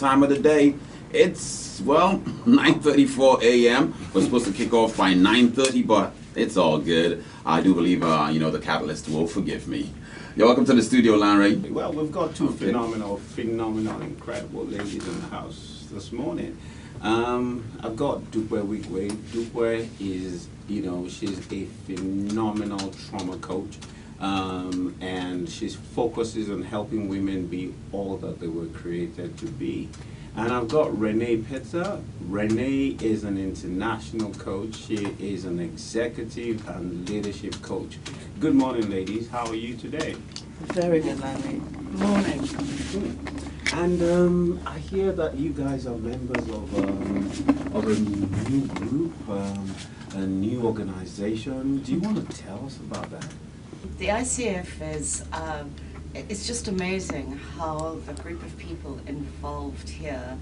time of the day. It's, well, 9:34 a.m. We're supposed to kick off by 9:30, but it's all good. I do believe, the catalyst will forgive me. You're welcome to the studio, Lanre. Well, we've got two phenomenal, incredible ladies in the house this morning. I've got Dupe Wigwe. Dupe is, she's a phenomenal trauma coach. And she focuses on helping women be all that they were created to be. And I've got Renee Petzer. Renee is an international coach. She is an executive and leadership coach. Good morning, ladies. How are you today? Very good, Lanre. Morning. And I hear that you guys are members of a new group, a new organization. Do you want to tell us about that? The ICF is, it's just amazing how the group of people involved here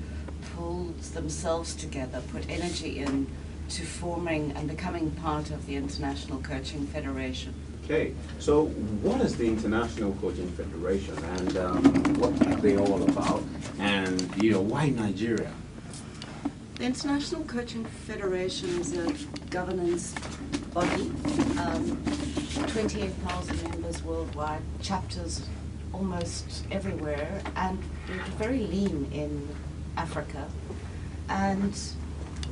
pulled themselves together, put energy in to forming and becoming part of the International Coaching Federation. Okay, so what is the International Coaching Federation, and what are they all about, and why Nigeria? The International Coaching Federation is a governance body, 28,000 members worldwide, chapters almost everywhere, and we're very lean in Africa. And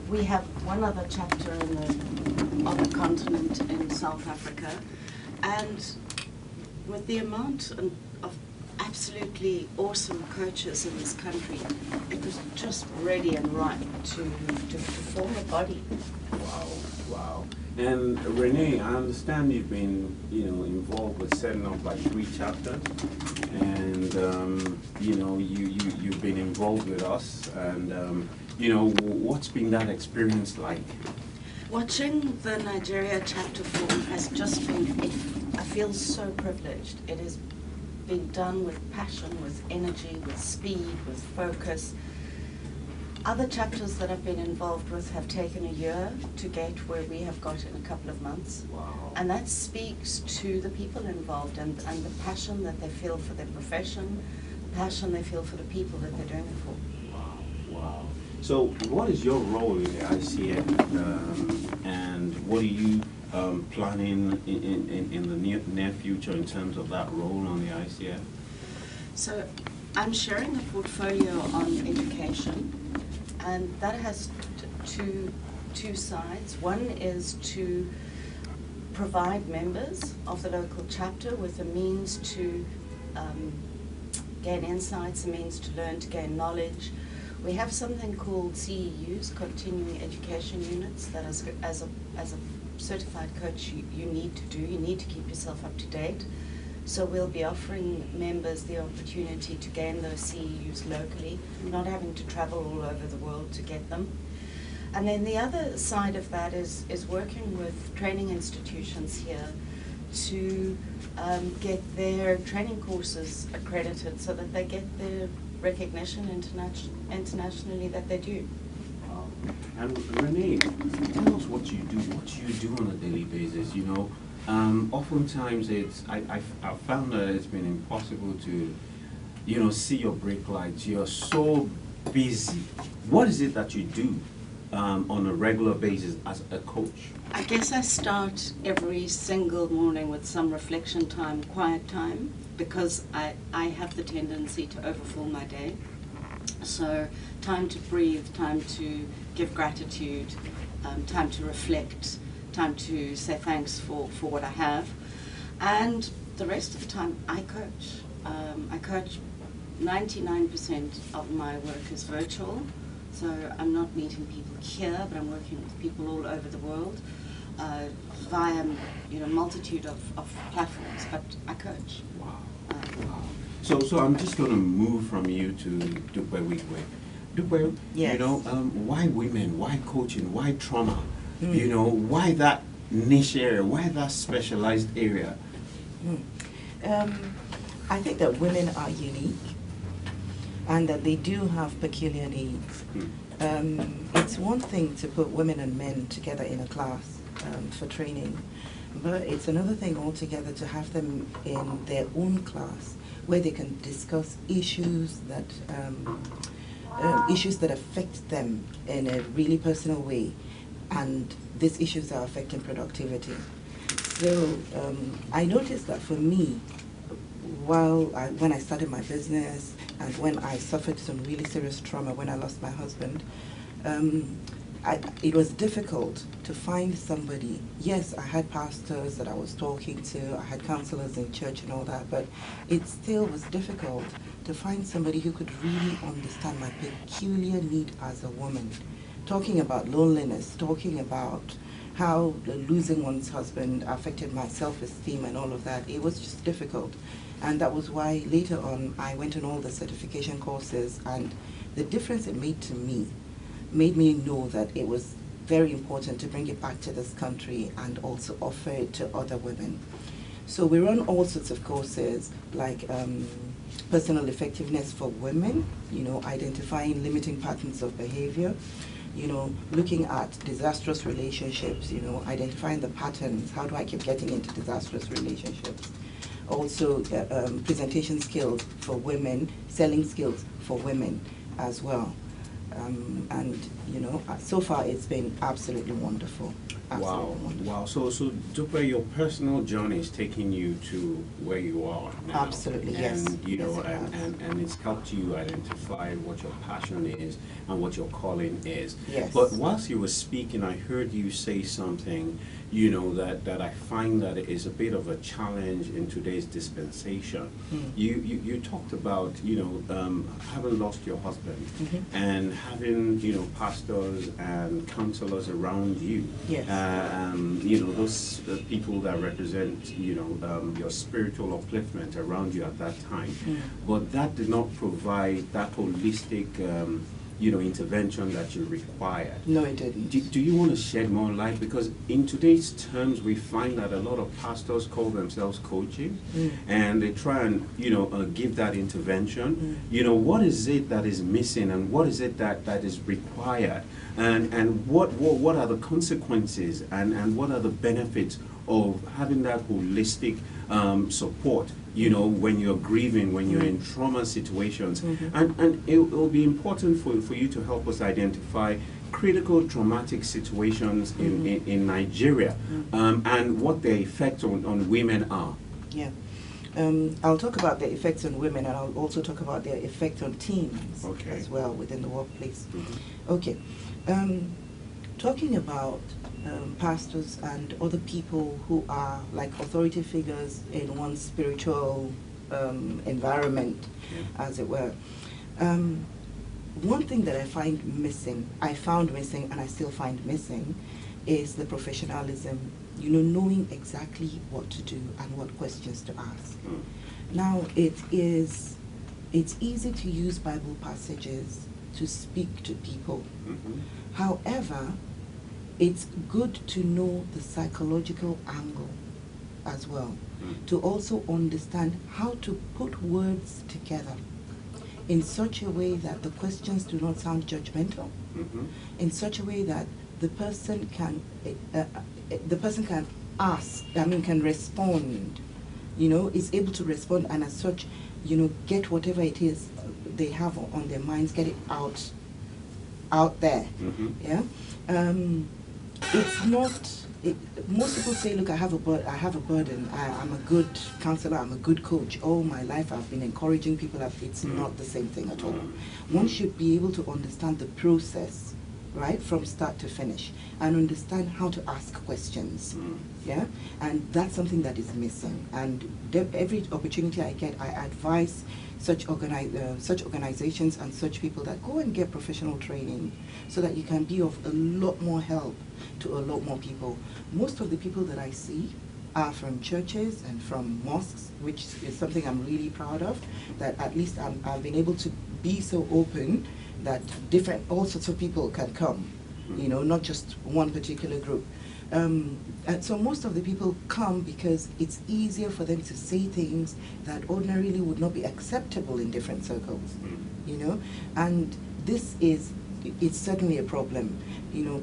we have one other chapter on the continent in South Africa. And with the amount of absolutely awesome coaches in this country, it was just ready and right to form a body. Wow. And Renee, I understand you've been, involved with setting up like 3 chapters, and you've been involved with us, and what's been that experience like? Watching the Nigeria chapter form has just been, I feel so privileged. It has been done with passion, with energy, with speed, with focus. Other chapters that I've been involved with have taken a year to get where we have got in a couple of months. Wow. And that speaks to the people involved and the passion that they feel for their profession, the passion they feel for the people that they're doing it for. Wow. So what is your role in the ICF, and what are you planning in the near future in terms of that role on the ICF? So I'm sharing a portfolio on education, and that has two sides. One is to provide members of the local chapter with a means to gain insights, a means to learn, to gain knowledge. We have something called CEUs, Continuing Education Units, that as a certified coach you need to do. You need to keep yourself up to date. So we'll be offering members the opportunity to gain those CEUs locally, not having to travel all over the world to get them. And then the other side of that is working with training institutions here to get their training courses accredited so that they get the recognition internationally that they do. And Renee, tell us what you do. What do you do on a daily basis? Oftentimes I've found that it's been impossible to, see your break lights. You're so busy. What is it that you do on a regular basis as a coach? I guess I start every single morning with some reflection time, quiet time, because I have the tendency to overfill my day. So time to breathe, time to give gratitude, time to reflect, time to say thanks for what I have. And the rest of the time I coach. I coach 99% of my work is virtual. So I'm not meeting people here, but I'm working with people all over the world via multitude of platforms, but I coach. Wow. So I'm just going to move from you to Dupe Wigwe. Dupe, yes. Why women? Why coaching? Why trauma? Why that niche area? Why that specialized area? I think that women are unique and that they do have peculiar needs. It's one thing to put women and men together in a class for training, but it's another thing altogether to have them in their own class where they can discuss issues that issues that affect them in a really personal way, and these issues are affecting productivity. So I noticed that for me, when I started my business and when I suffered some really serious trauma when I lost my husband, it was difficult to find somebody. Yes, I had pastors that I was talking to, I had counselors in church and all that, but it still was difficult to find somebody who could really understand my peculiar need as a woman. Talking about loneliness, talking about how losing one's husband affected my self-esteem and all of that, it was just difficult. And that was why later on I went on all the certification courses, and the difference it made me know that it was very important to bring it back to this country and also offer it to other women. So we run all sorts of courses like personal effectiveness for women, identifying limiting patterns of behavior, looking at disastrous relationships, identifying the patterns, how do I keep getting into disastrous relationships. Also presentation skills for women, selling skills for women as well. And so far it's been absolutely wonderful. Wow. So Dupe, your personal journey is taking you to where you are now. Absolutely, yes. And and it's helped you identify what your passion is and what your calling is. Yes. But whilst you were speaking, I heard you say something, that I find that it is a bit of a challenge in today's dispensation. You talked about, having lost your husband and having, pastors and counselors around you. Yes. Those people that represent, your spiritual upliftment around you at that time. But that did not provide that holistic, intervention that you required. No, it didn't. Do you want to shed more light? Because in today's terms, we find that a lot of pastors call themselves coaching, and they try and, give that intervention. What is it that is missing, and what is it that is required? And what are the consequences, and what are the benefits of having that holistic support, when you're grieving, when you're in trauma situations. And it will be important for you to help us identify critical traumatic situations in Nigeria, and what their effects on women are. Yeah. I'll talk about the effects on women, and I'll also talk about their effect on teens as well within the workplace. Okay. Talking about pastors and other people who are like authority figures in one's spiritual environment, as it were. One thing that I found missing, and I still find missing, is the professionalism, knowing exactly what to do and what questions to ask. Now, it's easy to use Bible passages to speak to people. However, it's good to know the psychological angle as well, to also understand how to put words together in such a way that the questions do not sound judgmental, in such a way that the person can can respond, is able to respond, and as such, get whatever it is they have on their minds, get it out there. It's not. Most people say, "Look, I have a burden. I'm a good counselor. I'm a good coach. All my life, I've been encouraging people." It's not the same thing at all. One should be able to understand the process, right, from start to finish, and understand how to ask questions. And that's something that is missing. And every opportunity I get, I advise such organizations and such people that go and get professional training, so that you can be of a lot more help to a lot more people. Most of the people that I see are from churches and from mosques, which is something I'm really proud of, that at least I've been able to be so open that all sorts of people can come, not just one particular group. And so most of the people come because it's easier for them to say things that ordinarily would not be acceptable in different circles, and it's certainly a problem.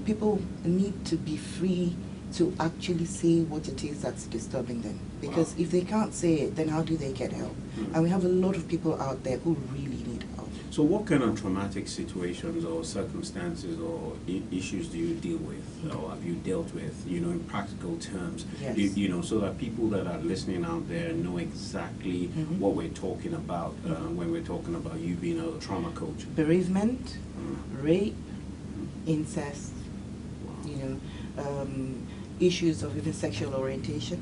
People need to be free to actually say what it is that's disturbing them, because if they can't say it, then how do they get help? And we have a lot of people out there who really need help. So what kind of traumatic situations or circumstances or issues do you deal with, or have you dealt with, in practical terms? Yes. So that people that are listening out there know exactly what we're talking about when we're talking about you being a trauma coach. Bereavement, rape, incest, issues of even sexual orientation,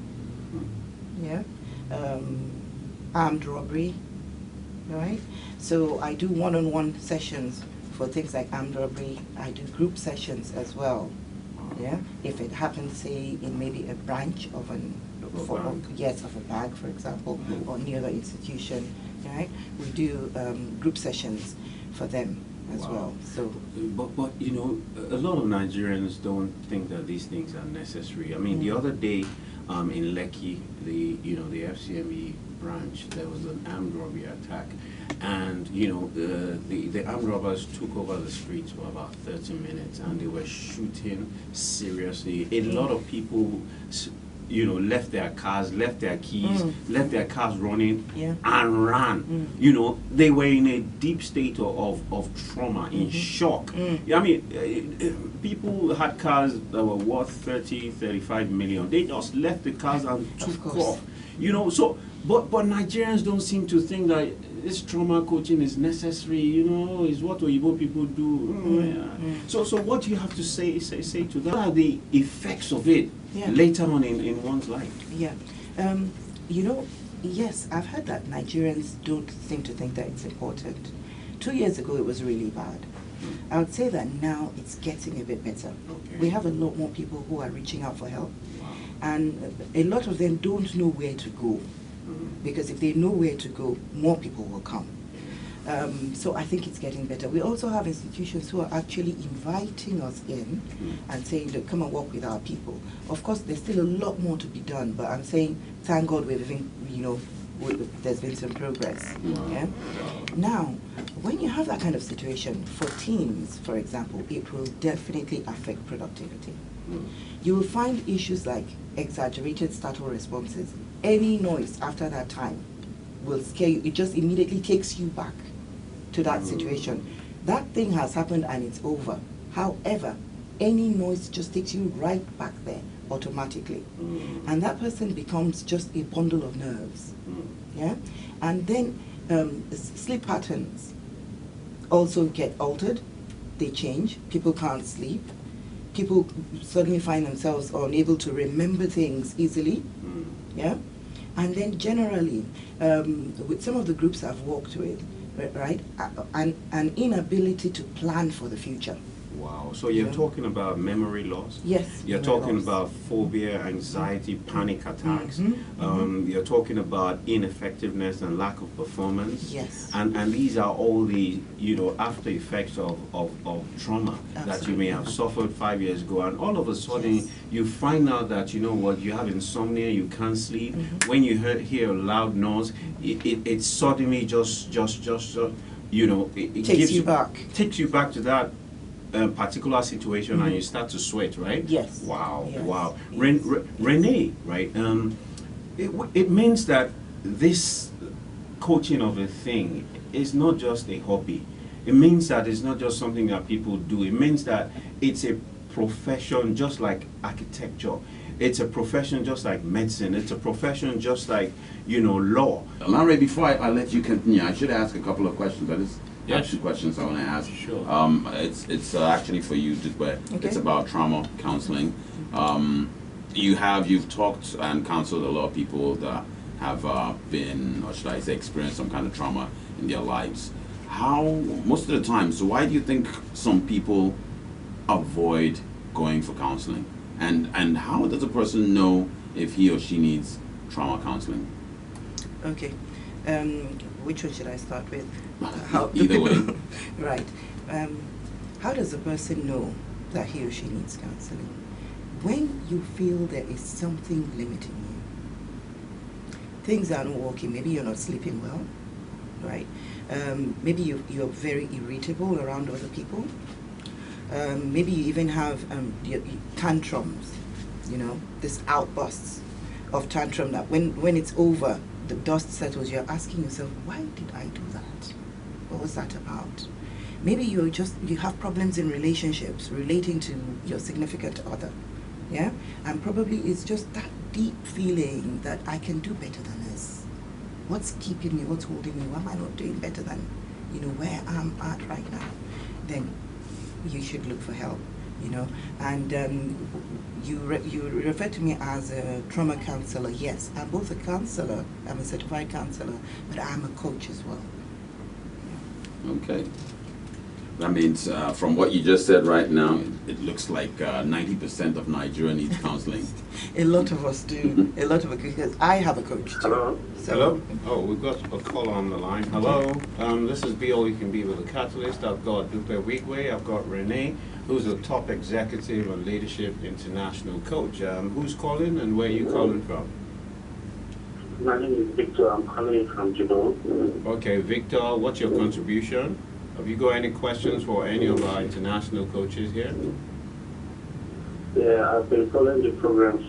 armed robbery, right? So I do one-on-one sessions for things like armed robbery. I do group sessions as well. Yeah, if it happens, say, in maybe a branch of of a bank, for example, or any other institution, right? We do group sessions for them as well. So, but a lot of Nigerians don't think that these things are necessary. I mean, the other day, in Lekki, the FCME branch, there was an armed robbery attack, and the armed robbers took over the streets for about 30 minutes, and they were shooting seriously. A lot of people left their cars, left their keys, left their cars running, and ran. They were in a deep state of trauma, in shock. I mean, people had cars that were worth 30, 35 million. They just left the cars and took off. But Nigerians don't seem to think that this trauma coaching is necessary, is what Oyibo people do. So what do you have to say to that? What are the effects of it later on in one's life? Yeah. Yes, I've heard that Nigerians don't seem to think that it's important. 2 years ago, it was really bad. I would say that now it's getting a bit better. Okay. We have a lot more people who are reaching out for help. And a lot of them don't know where to go. Because if they know where to go, more people will come. So I think it's getting better. We also have institutions who are actually inviting us in and saying, look, come and work with our people. Of course, there's still a lot more to be done, but I'm saying, thank God we've even, there's been some progress. Yeah? Now, when you have that kind of situation, for teams, for example, it will definitely affect productivity. You will find issues like exaggerated startle responses. Any noise after that time will scare you. It just immediately takes you back to that situation. That thing has happened and it's over. However, any noise just takes you right back there automatically. And that person becomes just a bundle of nerves. Yeah? And then sleep patterns also get altered. They change. People can't sleep. People suddenly find themselves unable to remember things easily. Yeah? And then generally, with some of the groups I've worked with, right, an inability to plan for the future. Wow. So you're talking about memory loss? Yes. You're talking about phobia, anxiety, panic attacks. You're talking about ineffectiveness and lack of performance. Yes. And these are all the, after effects of trauma that you may have suffered 5 years ago. And all of a sudden, you find out that, you have insomnia, you can't sleep. When you hear a loud noise, it suddenly just it takes you back. Takes you back to that particular situation, and you start to sweat, right? Yes. Wow. Yes. Wow. Yes. Renee, right? It means that this coaching of a thing is not just a hobby. It means that it's not just something that people do. It means that it's a profession just like architecture. It's a profession just like medicine. It's a profession just like, law. Lanre, before I let you continue, I should ask a couple of questions, but it's two questions I want to ask. Sure. It's actually for you, Dupe. Okay. It's about trauma counseling. You've talked and counseled a lot of people that have been, or should I say, experienced some kind of trauma in their lives. Most of the time, so why do you think some people avoid going for counseling? And how does a person know if he or she needs trauma counseling? Okay. Which one should I start with? Either way. Right. How does a person know that he or she needs counseling? When you feel there is something limiting you. Things are not working. Maybe you're not sleeping well, right? Maybe you're very irritable around other people. Maybe you even have tantrums, this outbursts of tantrum that when it's over, the dust settles, you're asking yourself, why did I do that? What's that about? Maybe you have problems in relationships relating to your significant other, yeah? And probably it's just that deep feeling that I can do better than this. What's keeping me? What's holding me? Why am I not doing better than, where I'm at right now? Then you should look for help, And you refer to me as a trauma counselor. Yes, I'm both a counselor. I'm a certified counselor, but I'm a coach as well. Okay. That means, from what you just said right now, it looks like 90% of Nigeria needs counseling. A lot of us do. A lot of us, because I have a coach too. Hello? So, Hello? Oh, we've got a call on the line. Hello? This is Be All You Can Be with a Catalyst. I've got Dupe Wigwe. I've got Renee, who's a top executive and leadership international coach. Who's calling and where are you calling from? My name is Victor. I'm calling from Jibon. Okay, Victor, what's your contribution? Have you got any questions for any of our international coaches here? Yeah, I've been following the programs.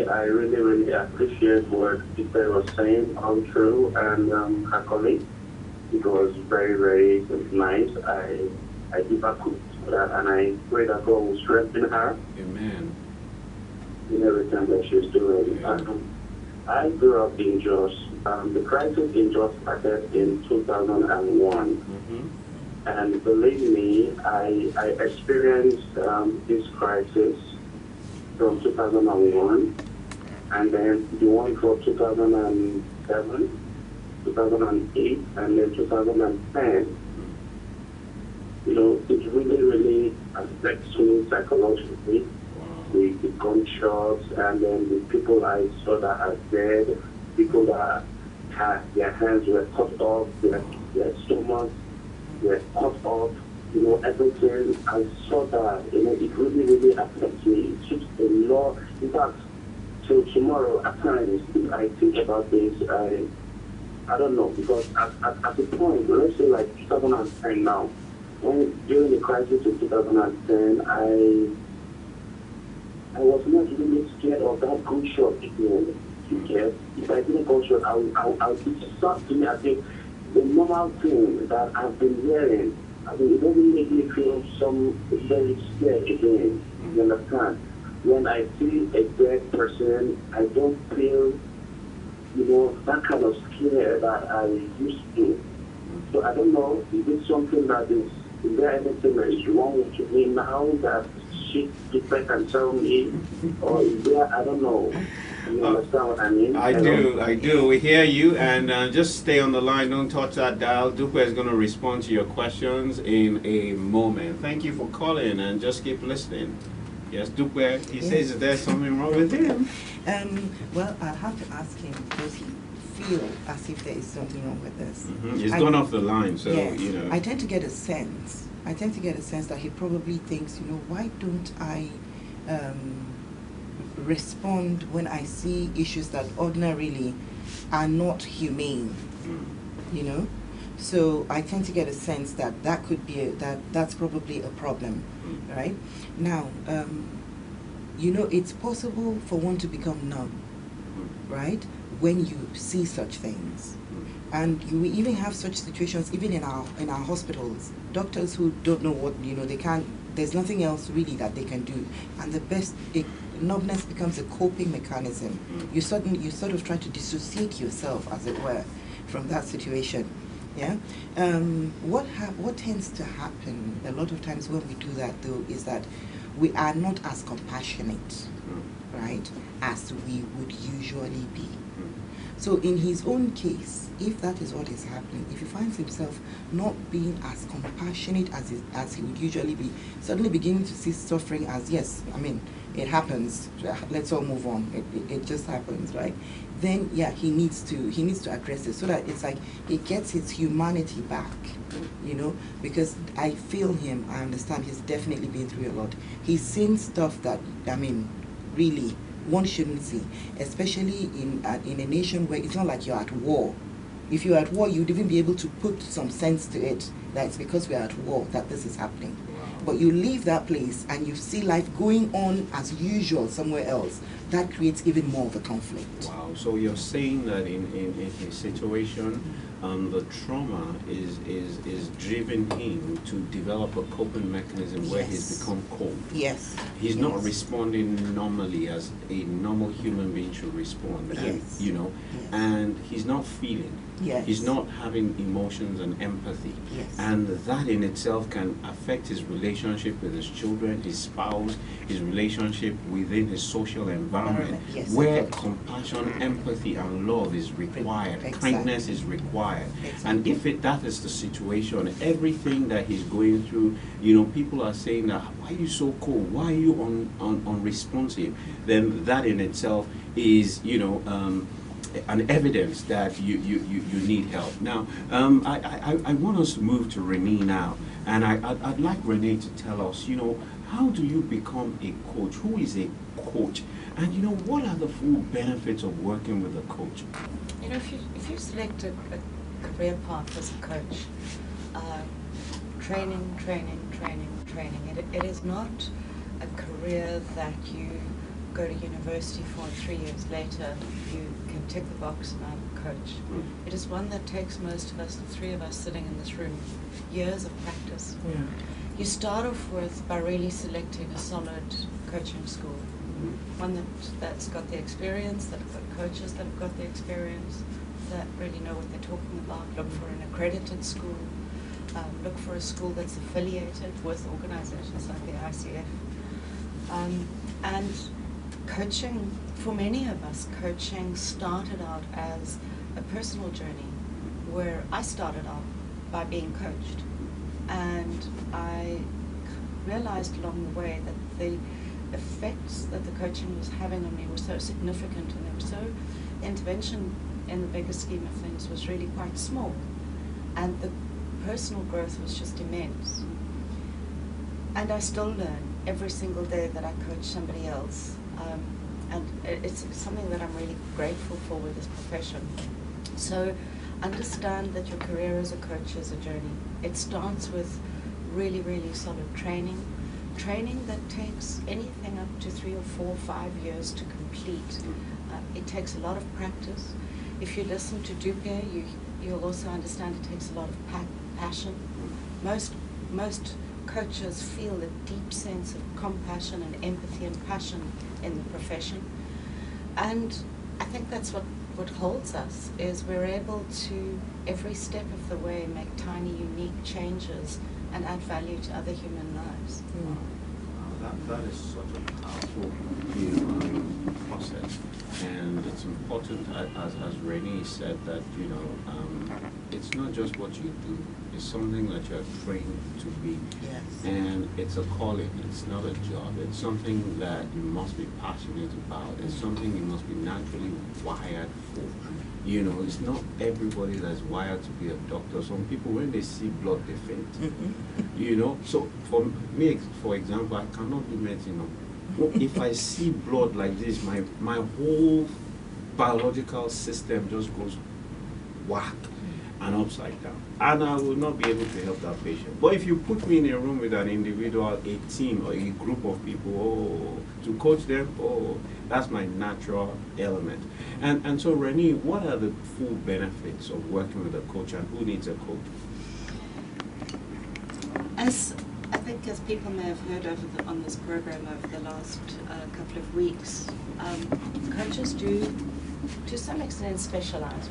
I really appreciate what Peter was saying all through, and her colleague. It was very, very nice. I give her kudos for that, and I pray that God will strengthen her. Amen. In everything that she's doing. I grew up in Jos. The crisis in Jos started in 2001. Mm-hmm. And believe me, I experienced this crisis from 2001, and then the one for 2007, 2008, and then 2010. It really affects me psychologically. The gunshots, and then the people I saw that are dead, people that had their hands were cut off, their stomachs were cut off, everything. I saw that, it really affects me. It took a lot. In fact, till tomorrow, at times, if I think about this, I don't know, because at the point, let's say like 2010 now, during the crisis in 2010, I was not really scared of that gunshot. If I didn't gunshot, I'll be shocked to me. I think the normal thing that I've been hearing, it doesn't make me feel very scared again. You understand? When I see a dead person, I don't feel, that kind of scare that I used to. So I don't know, is it something that is there anything that is wrong with me now that people can tell me, or is there, I don't know. You understand what I mean? I do. We hear you, and just stay on the line. Don't touch that dial. Dupe is going to respond to your questions in a moment. Thank you for calling, and just keep listening. Yes, Dupe, he says there's something wrong with him. Well, I'll have to ask him, does he feel as if there is something wrong with this? Mm-hmm. He's gone off the line, so, yes, I tend to get a sense. That he probably thinks, why don't I respond when I see issues that ordinarily are not humane, So I tend to get a sense that that could be that's probably a problem, right? Now, it's possible for one to become numb, right? When you see such things. And you even have such situations even in our hospitals. Doctors who don't know what, they can't, there's nothing else really that they can do. And numbness becomes a coping mechanism. You sort of try to dissociate yourself, as it were, from that situation. Yeah? What tends to happen a lot of times when we do that, though, is that we are not as compassionate, right, as we would usually be. So in his own case, if that is what is happening, if he finds himself not being as compassionate as he would usually be, suddenly beginning to see suffering as, yes, it happens, let's all move on, it just happens, right? Then, yeah, he needs to address it so that it's like he gets his humanity back, because I feel him, I understand he's definitely been through a lot. He's seen stuff that, really, one shouldn't see, especially in a nation where it's not like you're at war. If you're at war, you'd even be able to put some sense to it that it's because we're at war that this is happening. but you leave that place and you see life going on as usual somewhere else, that creates even more of a conflict. Wow. So you're saying that in a situation, the trauma is driven him to develop a coping mechanism where he's Yes. become cold. Yes. He's not Yes. responding normally as a normal human being should respond. And, Yes. you know, Yes. and he's not feeling. Yes. He's not having emotions and empathy. Yes. And that in itself can affect his relationship with his children, his spouse, his relationship within his social environment, Yes, where of course. compassion, empathy, and love is required. Exactly. Kindness is required. Exactly. And if that is the situation, everything that he's going through, you know, people are saying that, why are you so cold? Why are you unresponsive? Then that in itself is, you know, an evidence that you need help. Now, I want us to move to Renee now, and I'd like Renee to tell us, you know, how do you become a coach? Who is a coach? And you know, what are the full benefits of working with a coach? You know, if you select a career path as a coach, training. It is not a career that you go to university for 3 years later. You can tick the box and I'm a coach. It is one that takes most of us, the three of us sitting in this room, years of practice. Yeah. You start off by really selecting a solid coaching school, one that's got the experience, that's got coaches that have got the experience, that really know what they're talking about. Look for an accredited school. Look for a school that's affiliated with organizations like the ICF. And coaching, for many of us, coaching started out as a personal journey where I started out by being coached. And I realized along the way that the effects that the coaching was having on me were so significant, and they were so, intervention in the bigger scheme of things was really quite small. And the personal growth was just immense. And I still learn every single day that I coach somebody else. And it's something that I'm really grateful for with this profession. So understand that your career as a coach is a journey. It starts with really, really solid training. Training that takes anything up to 3 or 4 or 5 years to complete. It takes a lot of practice. If you listen to Dupe, you'll also understand it takes a lot of passion. Most coaches feel a deep sense of compassion and empathy and passion in the profession. And I think that's what holds us, is we're able to, every step of the way, make tiny, unique changes and add value to other human lives. That is such a powerful process, and it's important, as Renee said, that it's not just what you do; it's something that you're trained to be. Yes. And it's a calling. It's not a job. It's something that you must be passionate about. It's something you must be naturally wired for. You know, it's not everybody that's wired to be a doctor. Some people, when they see blood, they faint. You know, so for me, for example, I cannot do medicine. If I see blood like this, my whole biological system just goes whack and upside down, and I will not be able to help that patient. But if you put me in a room with an individual, a team, or a group of people, to coach them, that's my natural element. And so, Renee, what are the full benefits of working with a coach, and who needs a coach? As I think, as people may have heard on this program over the last couple of weeks, coaches do, to some extent, specialize.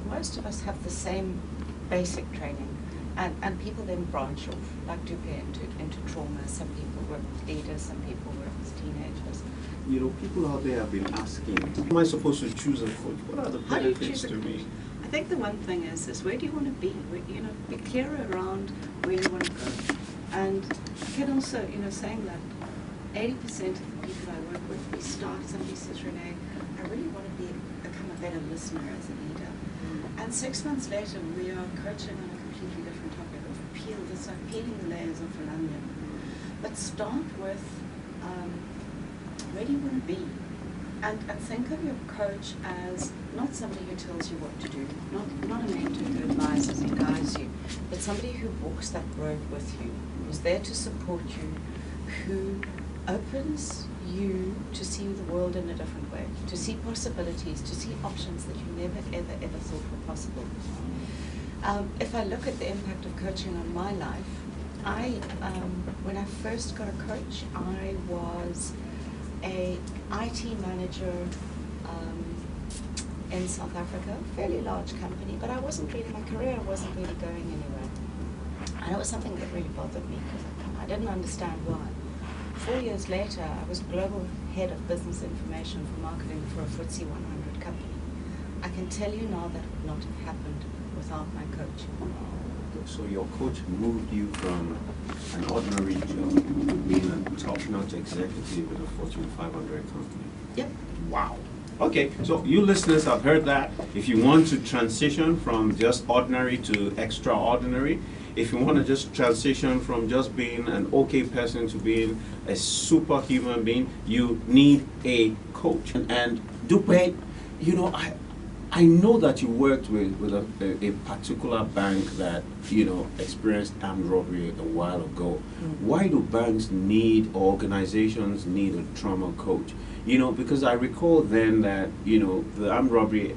Most of us have the same basic training, and people then branch off, like Dupe, into trauma. Some people work with leaders, some people work with teenagers. You know, people out there have been asking, am I supposed to choose a coach? What are the How do you benefits choose to a me? I think the one thing is where do you want to be? Be clear around where you want to go. And I can also, saying that 80% of the people I work with, we start, somebody says, Renee, I really want to become a better listener as a leader. And 6 months later, we are coaching on a completely different topic of it's like peeling the layers of an onion. But start with where do you want to be? And think of your coach as not somebody who tells you what to do, not a mentor who advises and guides you, but somebody who walks that road with you. who's there to support you, who opens you to see the world in a different way, to see possibilities, to see options that you never, ever thought were possible. If I look at the impact of coaching on my life, when I first got a coach, I was a IT manager in South Africa, fairly large company, but my career wasn't really going anywhere. And it was something that really bothered me because I didn't understand why. 4 years later, I was global head of business information for marketing for a FTSE 100 company. I can tell you now that would not have happened without my coach. So your coach moved you from an ordinary job to being a top-notch executive in a Fortune 500 company. Yep. Wow. Okay, so you listeners have heard that. If you want to transition from just ordinary to extraordinary, if you want to just transition from just being an okay person to being a superhuman being, you need a coach. And Dupe, you know, I know that you worked with a particular bank that, you know, experienced armed robbery a while ago. Why do banks need, or organizations need, a trauma coach? You know, because I recall then that, you know, the armed robbery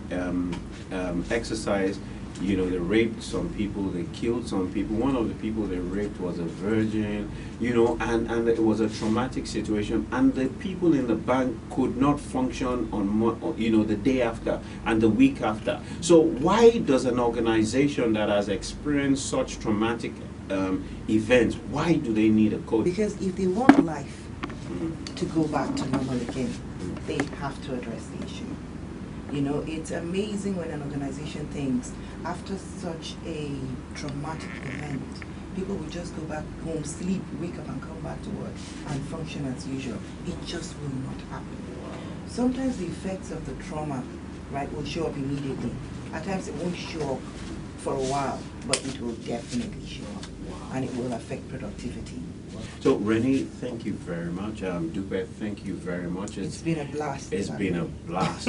exercise, you know, they raped some people, they killed some people. One of the people they raped was a virgin, you know, and it was a traumatic situation. And the people in the bank could not function on, you know, the day after and the week after. So why does an organization that has experienced such traumatic events, why do they need a coach? Because if they want life to go back to normal again, they have to address the issue. You know, it's amazing when an organization thinks after such a traumatic event, people will just go back home, sleep, wake up and come back to work and function as usual. It just will not happen. Sometimes the effects of the trauma, right, will show up immediately. At times it won't show up for a while, but it will definitely show up. And it will affect productivity. So Renee, thank you very much. Dupe, thank you very much. It's been a blast. It's been a blast.